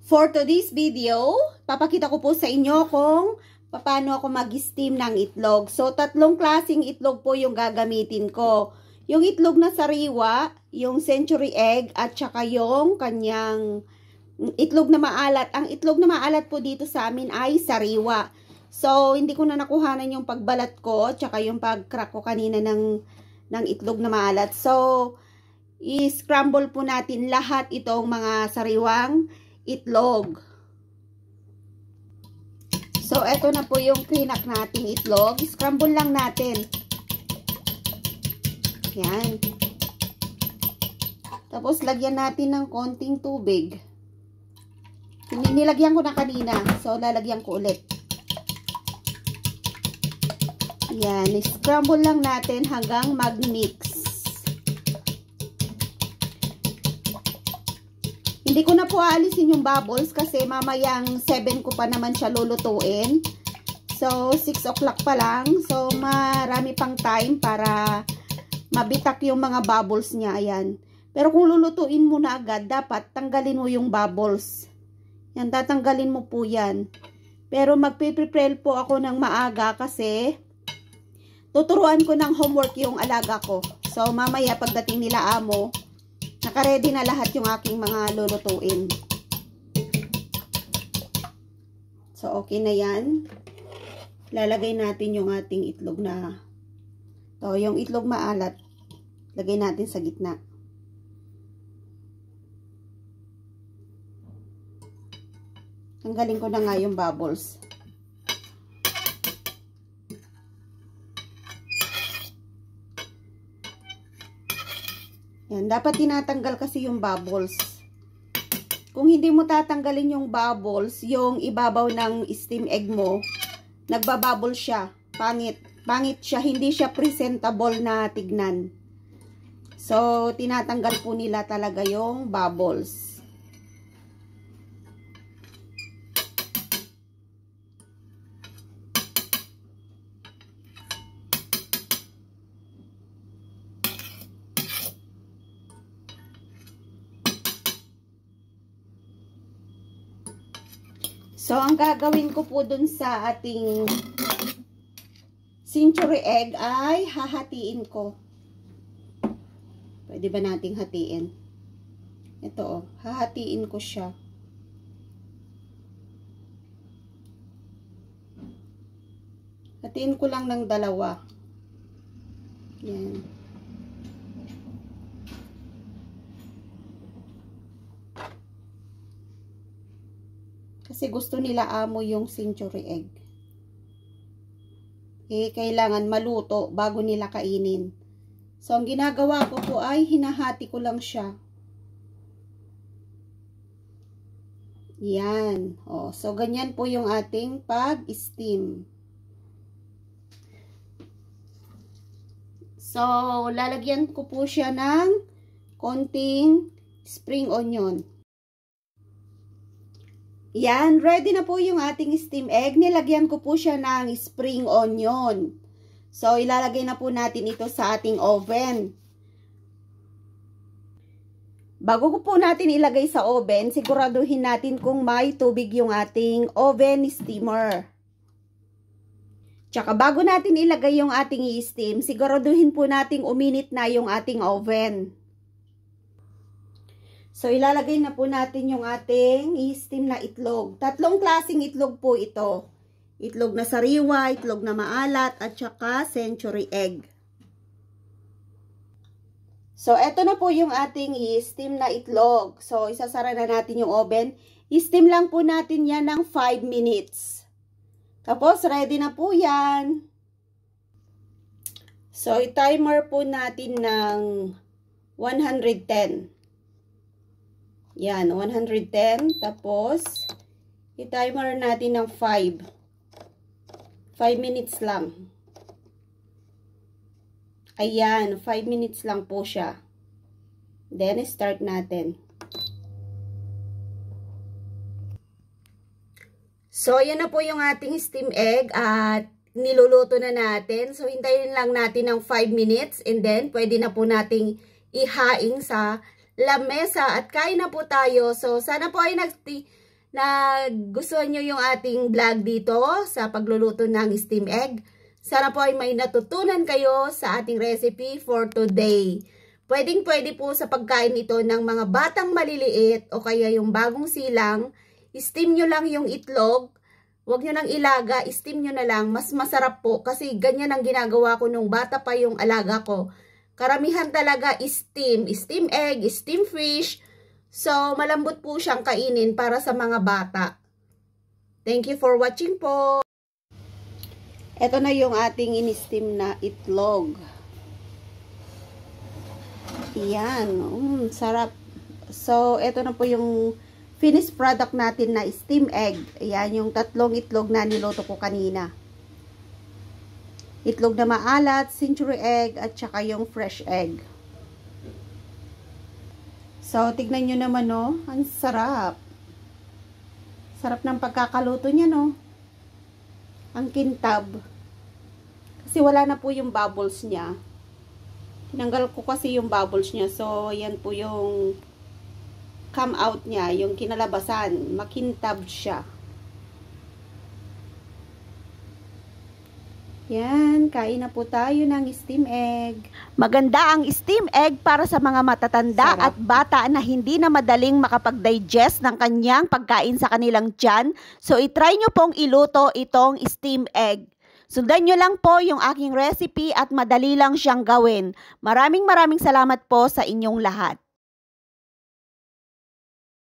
For today's video, papakita ko po sa inyo kung paano ako mag-steam ng itlog. So, tatlong klaseng itlog po yung gagamitin ko. Yung itlog na sariwa, yung century egg, at saka yung kanyang itlog na maalat. Ang itlog na maalat po dito sa amin ay sariwa. So, hindi ko na nakuhanan yung pagbalat ko, at saka yung pag-crack ko kanina ng itlog na maalat. So, i-scramble po natin lahat itong mga sariwang itlog. So, eto na po yung krinak nating itlog. Scramble lang natin. Yan. Tapos, lagyan natin ng konting tubig. Nilagyan ko na kanina. So, lalagyan ko ulit. Yan. Scramble lang natin hanggang mag-mix. Hindi ko na po aalisin yung bubbles kasi mamayang 7 ko pa naman siya lulutuin. So, 6 o'clock pa lang. So, marami pang time para mabitak yung mga bubbles niya. Ayan. Pero kung lulutuin mo na agad, dapat tanggalin mo yung bubbles. Yan, tatanggalin mo po yan. Pero magpiprepare po ako ng maaga kasi tuturuan ko ng homework yung alaga ko. So, mamaya pagdating nila amo, naka-ready na lahat yung aking mga lulutuin. So, okay na yan. Lalagay natin yung ating itlog na yung itlog maalat. Lagay natin sa gitna. Tanggalin ko na nga yung bubbles. Yan, dapat tinatanggal kasi yung bubbles. Kung hindi mo tatanggalin yung bubbles, yung ibabaw ng steam egg mo, nagbabubble siya. Pangit. Pangit siya. Hindi siya presentable na tignan. So, tinatanggal po nila talaga yung bubbles. So, ang gagawin ko po dun sa ating century egg ay hahatiin ko. Pwede ba nating hatiin? Ito, hahatiin ko siya. Hatiin ko lang ng dalawa. Yan. Kasi gusto nila amo yung century egg. Kailangan maluto bago nila kainin. So, ang ginagawa ko po ay hinahati ko lang siya. Yan. So, ganyan po yung ating pag-steam. So, lalagyan ko po siya ng konting spring onion. Yan, ready na po yung ating steam egg. Nilagyan ko po siya ng spring onion. So, ilalagay na po natin ito sa ating oven. Bago ko po natin ilagay sa oven, siguraduhin natin kung may tubig yung ating oven steamer. Tsaka bago natin ilagay yung ating i-steam, siguraduhin po natin uminit na yung ating oven. So, ilalagay na po natin yung ating i-steam na itlog. Tatlong klaseng itlog po ito. Itlog na sariwa, itlog na maalat, at saka century egg. So, eto na po yung ating i-steam na itlog. So, isasara na natin yung oven. I-steam lang po natin yan ng 5 minutes. Tapos, ready na po yan. So, i-timer po natin ng 110. Yan, 110. Tapos, i-timer natin ng 5. 5 minutes lang. Ayan, 5 minutes lang po siya. Then, start natin. So, ayan na po yung ating steam egg at niluluto na natin. So, hintayin lang natin ng 5 minutes and then, pwede na po nating ihaing sa lamesa at kain na po tayo. So, sana po ay nagustuhan nyo yung ating vlog dito sa pagluluto ng steam egg. Sana po ay may natutunan kayo sa ating recipe for today. Pwedeng-pwede po sa pagkain ito ng mga batang maliliit o kaya yung bagong silang. Steam nyo lang yung itlog. Huwag nyo nang ilaga, steam nyo na lang. Mas masarap po kasi ganyan ang ginagawa ko nung bata pa yung alaga ko. Karamihan talaga steam egg, steam fish. So, malambot po siyang kainin para sa mga bata. Thank you for watching po. Ito na yung ating in-steam na itlog. Yan, sarap. So, ito na po yung finished product natin na steam egg. Ayan, yung 3 itlog na niluto ko kanina. Itlog na maalat, century egg, at saka yung fresh egg. So, tignan nyo naman, no? Ang sarap. Sarap ng pagkakaluto niya, no? Ang kintab. Kasi wala na po yung bubbles niya. Tinanggal ko kasi yung bubbles niya. So, yan po yung come out niya, yung kinalabasan, makintab siya. Yan, kain na po tayo ng steam egg. Maganda ang steam egg para sa mga matatanda at bata na hindi na madaling makapag-digest ng kanyang pagkain sa kanilang tiyan. So, itry nyo pong iluto itong steam egg. Sundan nyo lang po yung aking recipe at madali lang siyang gawin. Maraming salamat po sa inyong lahat.